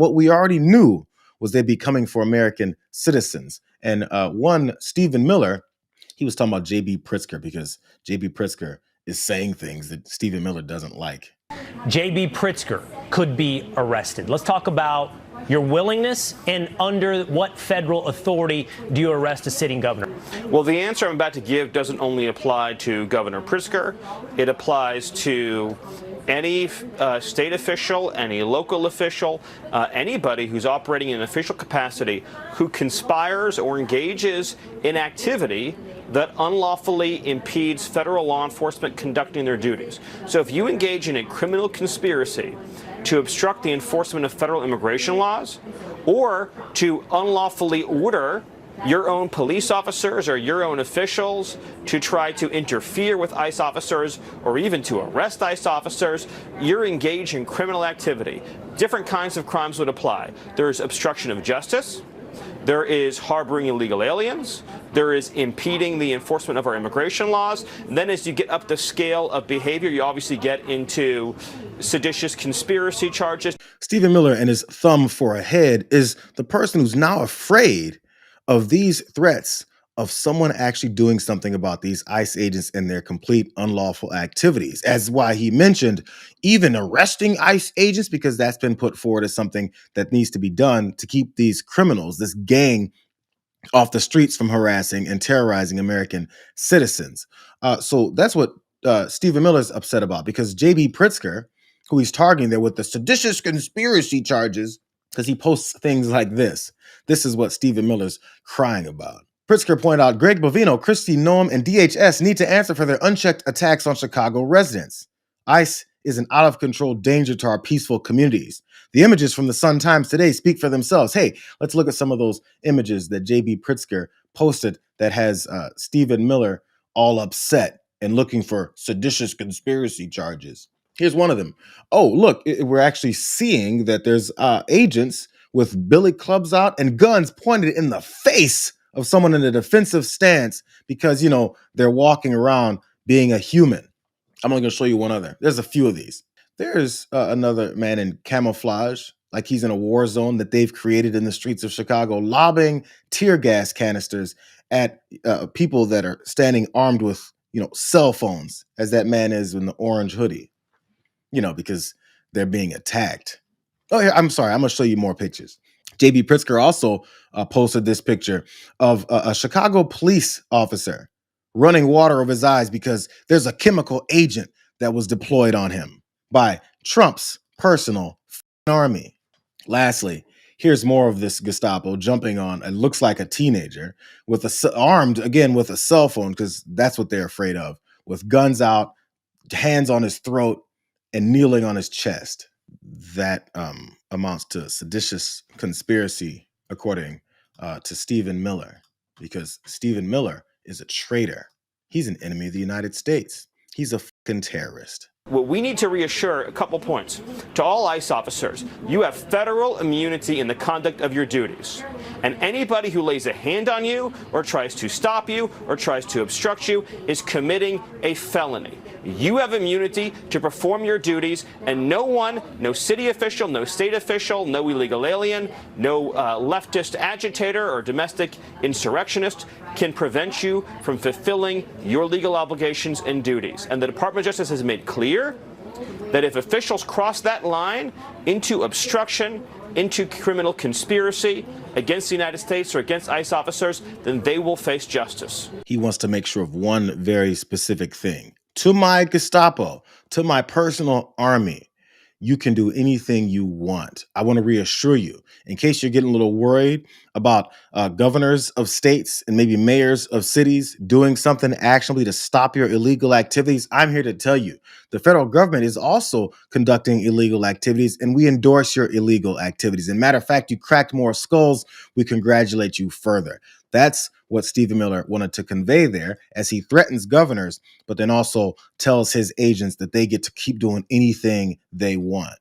what we already knew was they'd be coming for American citizens. And one, Stephen Miller, he was talking about J.B. Pritzker because J.B. Pritzker is saying things that Stephen Miller doesn't like. J.B. Pritzker could be arrested. Let's talk about your willingness and under what federal authority do you arrest a sitting governor? Well, the answer I'm about to give doesn't only apply to Governor Pritzker. It applies to any state official, any local official, anybody who's operating in an official capacity who conspires or engages in activity that unlawfully impedes federal law enforcement conducting their duties. So if you engage in a criminal conspiracy to obstruct the enforcement of federal immigration laws or to unlawfully order your own police officers or your own officials to try to interfere with ICE officers or even to arrest ICE officers, you're engaged in criminal activity. Different kinds of crimes would apply. There is obstruction of justice. There is harboring illegal aliens. There is impeding the enforcement of our immigration laws. And then as you get up the scale of behavior, you obviously get into seditious conspiracy charges. Stephen Miller and his thumb for a head is the person who's now afraid of these threats of someone actually doing something about these ICE agents and their complete unlawful activities. As why he mentioned even arresting ICE agents, because that's been put forward as something that needs to be done to keep these criminals, this gang, off the streets from harassing and terrorizing American citizens. So that's what Stephen Miller's upset about, because J.B. Pritzker, who he's targeting there with the seditious conspiracy charges, because he posts things like this. This is what Stephen Miller's crying about. Pritzker pointed out Greg Bovino, Kristi Noem, and DHS need to answer for their unchecked attacks on Chicago residents. ICE is an out-of-control danger to our peaceful communities. The images from the Sun-Times today speak for themselves. Hey, let's look at some of those images that J.B. Pritzker posted that has Stephen Miller all upset and looking for seditious conspiracy charges. Here's one of them. Oh, look, we're actually seeing that there's agents with billy clubs out and guns pointed in the face of someone in a defensive stance because, you know, they're walking around being a human. I'm only going to show you one other. There's a few of these. There's another man in camouflage, like he's in a war zone that they've created in the streets of Chicago, lobbing tear gas canisters at people that are standing armed with, you know, cell phones, as that man is in the orange hoodie, you know, because they're being attacked. Oh, here, I'm sorry. I'm going to show you more pictures. J.B. Pritzker also posted this picture of a Chicago police officer running water over his eyes because there's a chemical agent that was deployed on him by Trump's personal army. Lastly, here's more of this Gestapo jumping on, it looks like a teenager, with armed again with a cell phone, because that's what they're afraid of, with guns out, hands on his throat, and kneeling on his chest. That amounts to seditious conspiracy, according to Stephen Miller, because Stephen Miller is a traitor. He's an enemy of the United States. He's a fucking terrorist. Well, we need to reassure a couple points. To all ICE officers, you have federal immunity in the conduct of your duties. And anybody who lays a hand on you or tries to stop you or tries to obstruct you is committing a felony. You have immunity to perform your duties, and no one, no city official, no state official, no illegal alien, no leftist agitator or domestic insurrectionist can prevent you from fulfilling your legal obligations and duties. And the Department of Justice has made clear that if officials cross that line into obstruction, into criminal conspiracy against the United States or against ICE officers, then they will face justice. He wants to make sure of one very specific thing. To my Gestapo, to my personal army, you can do anything you want. I want to reassure you, in case you're getting a little worried about governors of states and maybe mayors of cities doing something actionably to stop your illegal activities, I'm here to tell you, the federal government is also conducting illegal activities, and we endorse your illegal activities. And matter of fact, you cracked more skulls. We congratulate you further. That's what Stephen Miller wanted to convey there, as he threatens governors, but then also tells his agents that they get to keep doing anything they want.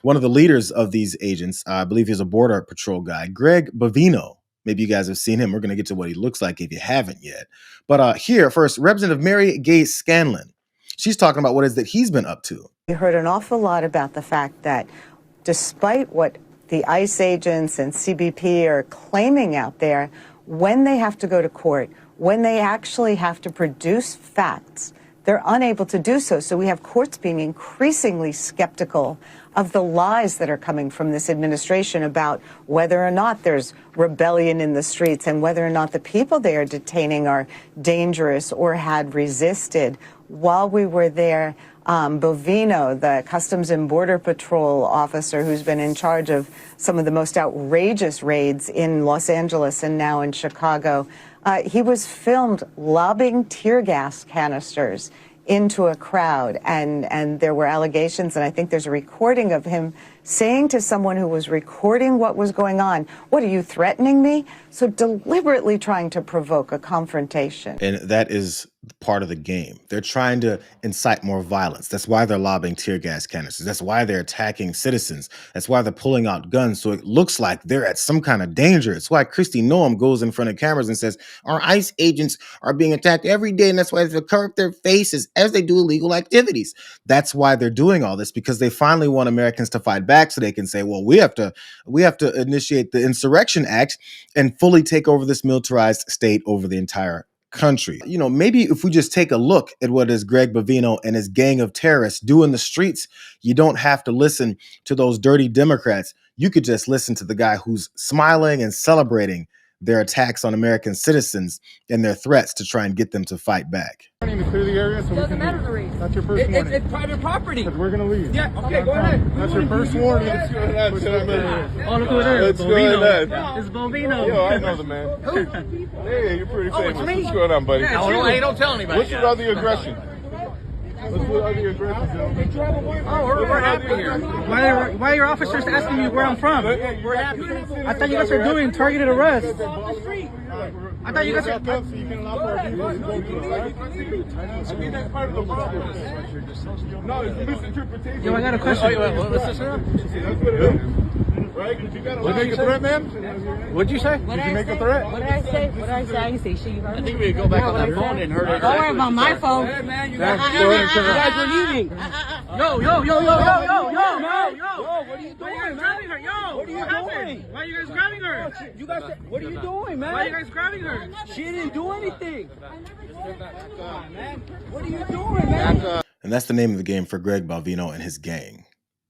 One of the leaders of these agents, I believe he's a border patrol guy, Greg Bovino. Maybe you guys have seen him. We're going to get to what he looks like if you haven't yet. But here, first, Representative Mary Gay Scanlon. She's talking about what it is that he's been up to. We heard an awful lot about the fact that despite what the ICE agents and CBP are claiming out there, when they have to go to court, when they actually have to produce facts, they're unable to do so. So we have courts being increasingly skeptical of the lies that are coming from this administration about whether or not there's rebellion in the streets and whether or not the people they are detaining are dangerous or had resisted. While we were there, Bovino, the Customs and Border Patrol officer who's been in charge of some of the most outrageous raids in Los Angeles and now in Chicago, he was filmed lobbing tear gas canisters into a crowd, and there were allegations, and I think there's a recording of him saying to someone who was recording what was going on, "What, are you threatening me?" So deliberately trying to provoke a confrontation. And that is part of the game. They're trying to incite more violence. That's why they're lobbing tear gas canisters. That's why they're attacking citizens. That's why they're pulling out guns. So it looks like they're at some kind of danger. It's why Kristi Noem goes in front of cameras and says, our ICE agents are being attacked every day. And that's why they cover up their faces as they do illegal activities. That's why they're doing all this, because they finally want Americans to fight back so they can say, well, we have to initiate the Insurrection Act and fully take over this militarized state over the entire country. You know, maybe if we just take a look at what is Greg Bovino and his gang of terrorists do in the streets, you don't have to listen to those dirty Democrats. You could just listen to the guy who's smiling and celebrating their attacks on American citizens and their threats to try and get them to fight back. To clear the area so doesn't matter the race. That's your first warning. It's private property. We're gonna leave. Yeah. Okay. Go ahead. That's your first warning. Let's go ahead. Oh, look who it is. Let's go ahead. It's Bovino. Yo, I know the man. Hey, you're pretty famous. What's going on, buddy? Hey, don't tell anybody. What's your other aggression? What's your other aggression? Oh, we're happy here. Why are your officers asking me where I'm from? We're happy. I thought you guys were doing targeted arrest. I thought you guys were. So you can allow for our vehicles to go through, right? I mean, that's part of the problem. No, it's misinterpretation. Yo, I got a question. What's this? That's what it is. Right? Did you make a threat, ma'am? What'd you say? Did you make a threat? What did I say? What did I say? I didn't say shit. You heard me? I think we could go back on that phone and heard it. Don't worry about my phone. Hey, man, you guys were leaving. Yo. What are you doing, man? Yo, what are you doing? Why are you guys grabbing her? You guys, what are you doing, man? Why are you guys grabbing her? She didn't do anything. Man, what are you doing, man? And that's the name of the game for Greg Bovino and his gang.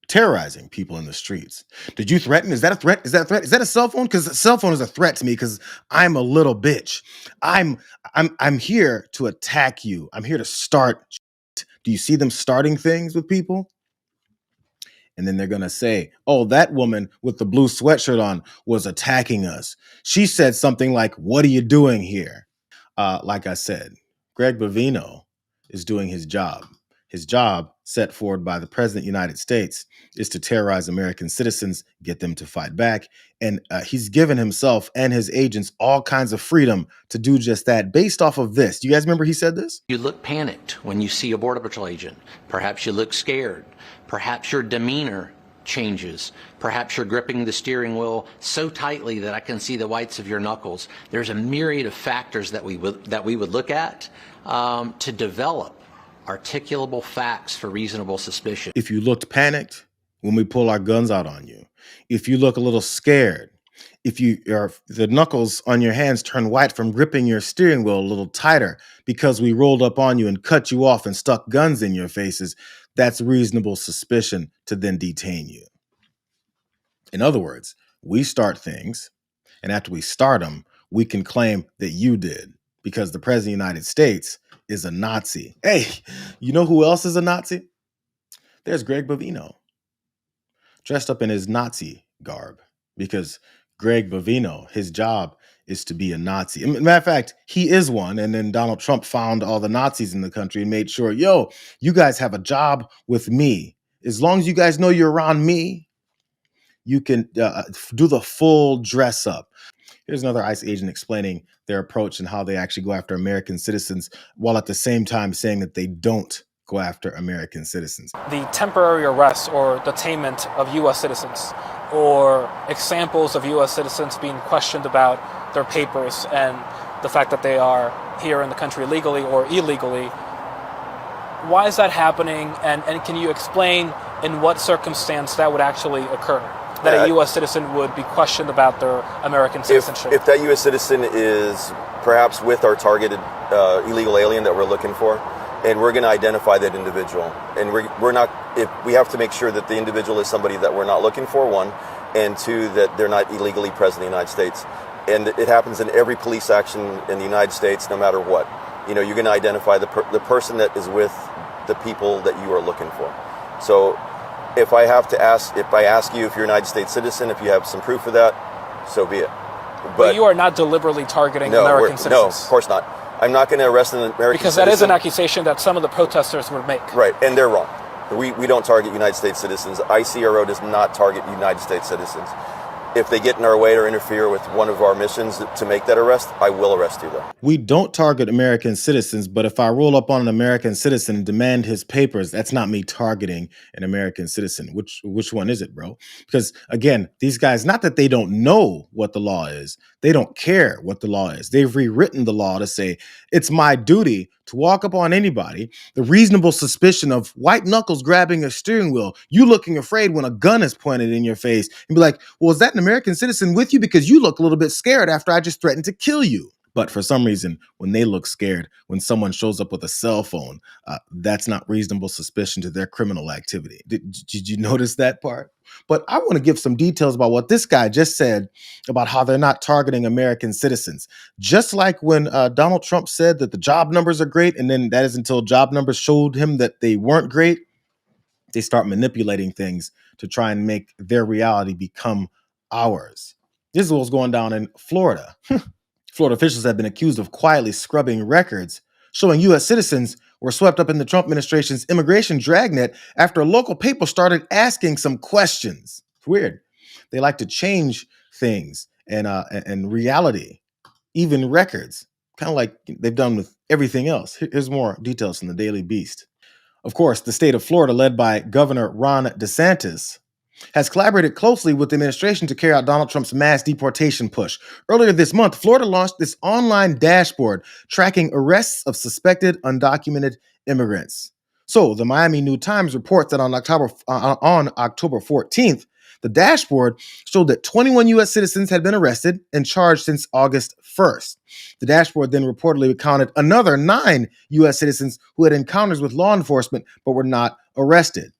Terrorizing people in the streets. Did you threaten? Is that a threat? Is that a threat? Is that a cell phone? Because a cell phone is a threat to me because I'm a little bitch. I'm here to attack you. I'm here to start shit. Do you see them starting things with people? And then they're going to say, oh, that woman with the blue sweatshirt on was attacking us. She said something like, what are you doing here? Like I said, Greg Bovino is doing his job. His job, set forward by the President of the United States, is to terrorize American citizens, get them to fight back. And he's given himself and his agents all kinds of freedom to do just that based off of this. Do you guys remember he said this? You look panicked when you see a Border Patrol agent. Perhaps you look scared. Perhaps your demeanor changes. Perhaps you're gripping the steering wheel so tightly that I can see the whites of your knuckles. There's a myriad of factors that we would look at to develop articulable facts for reasonable suspicion. If you looked panicked when we pull our guns out on you, if you look a little scared, if the knuckles on your hands turn white from gripping your steering wheel a little tighter because we rolled up on you and cut you off and stuck guns in your faces, that's reasonable suspicion to then detain you. In other words, we start things, and after we start them, we can claim that you did because the President of the United States is a Nazi. Hey, you know who else is a Nazi? There's Greg Bovino, dressed up in his Nazi garb, because Greg Bovino, his job is to be a Nazi. Matter of fact, he is one. And then Donald Trump found all the Nazis in the country and made sure, yo, you guys have a job with me. As long as you guys know you're around me, you can do the full dress up. Here's another ICE agent explaining their approach and how they actually go after American citizens, while at the same time saying that they don't go after American citizens. The temporary arrest or detainment of U.S. citizens, or examples of U.S. citizens being questioned about their papers and the fact that they are here in the country legally or illegally. Why is that happening? And can you explain in what circumstance that would actually occur? that a U.S. citizen would be questioned about their American citizenship? If that U.S. citizen is perhaps with our targeted illegal alien that we're looking for, and we're going to identify that individual, and we're not. If we have to make sure that the individual is somebody that we're not looking for, one, and two, that they're not illegally present in the United States. And it happens in every police action in the United States, no matter what. You're going to identify the person that is with the people that you are looking for. So if I ask you if you're a United States citizen, if you have some proof of that, so be it. But you are not deliberately targeting American citizens. No, of course not. I'm not going to arrest an American because citizen. That is an accusation that some of the protesters would make. Right, and they're wrong. We don't target United States citizens. ICRO does not target United States citizens. If they get in our way or interfere with one of our missions to make that arrest, I will arrest you, though. We don't target American citizens, but if I roll up on an American citizen and demand his papers, that's not me targeting an American citizen. Which one is it, bro? Because again, these guys, not that they don't know what the law is, they don't care what the law is. They've rewritten the law to say it's my duty to walk up on anybody, the reasonable suspicion of white knuckles grabbing a steering wheel, you looking afraid when a gun is pointed in your face, and be like, well, is that an American citizen with you? Because you look a little bit scared after I just threatened to kill you. But for some reason, when they look scared, when someone shows up with a cell phone, that's not reasonable suspicion to their criminal activity. Did you notice that part? But I want to give some details about what this guy just said about how they're not targeting American citizens. Just like when Donald Trump said that the job numbers are great, and then that is until job numbers showed him that they weren't great, they start manipulating things to try and make their reality become ours. This is what's going down in Florida. Florida officials have been accused of quietly scrubbing records, showing U.S. citizens were swept up in the Trump administration's immigration dragnet after a local paper started asking some questions. It's weird. They like to change things and reality, even records, kind of like they've done with everything else. Here's more details from the Daily Beast. Of course, the state of Florida, led by Governor Ron DeSantis, has collaborated closely with the administration to carry out Donald Trump's mass deportation push. Earlier this month, Florida launched this online dashboard tracking arrests of suspected undocumented immigrants. So the Miami New Times reports that on October 14th, the dashboard showed that 21 U.S. citizens had been arrested and charged since August 1st. The dashboard then reportedly recounted another 9 U.S. citizens who had encounters with law enforcement but were not arrested.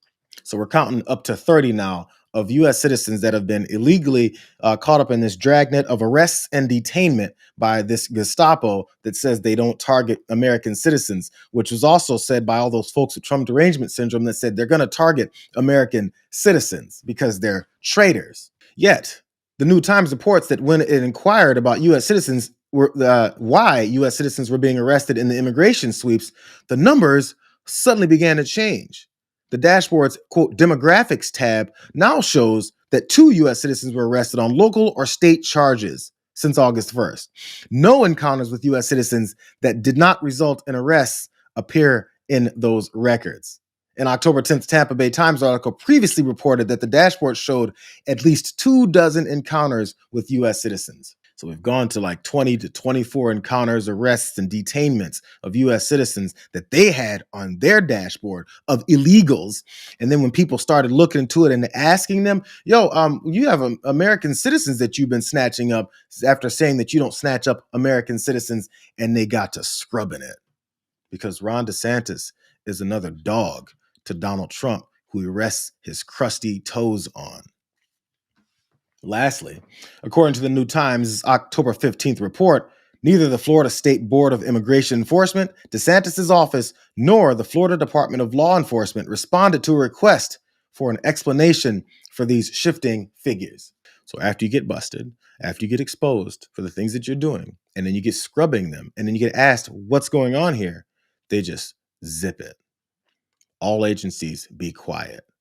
So we're counting up to 30 now of U.S. citizens that have been illegally caught up in this dragnet of arrests and detainment by this Gestapo that says they don't target American citizens, which was also said by all those folks with Trump derangement syndrome that said they're going to target American citizens because they're traitors. Yet, the New Times reports that when it inquired about U.S. citizens, why U.S. citizens were being arrested in the immigration sweeps, the numbers suddenly began to change. The dashboard's, quote, demographics tab now shows that 2 U.S. citizens were arrested on local or state charges since August 1st. No encounters with U.S. citizens that did not result in arrests appear in those records. An October 10th Tampa Bay Times article previously reported that the dashboard showed at least 24 encounters with U.S. citizens. So we've gone to like 20 to 24 encounters, arrests, and detainments of U.S. citizens that they had on their dashboard of illegals. And then when people started looking into it and asking them, you have American citizens that you've been snatching up, after saying that you don't snatch up American citizens, and they got to scrubbing it. Because Ron DeSantis is another dog to Donald Trump, who he rests his crusty toes on. Lastly, according to the New Times' October 15th report, neither the Florida State Board of Immigration Enforcement, DeSantis' office, nor the Florida Department of Law Enforcement responded to a request for an explanation for these shifting figures. So after you get busted, after you get exposed for the things that you're doing, and then you get scrubbing them, and then you get asked what's going on here, they just zip it. All agencies be quiet.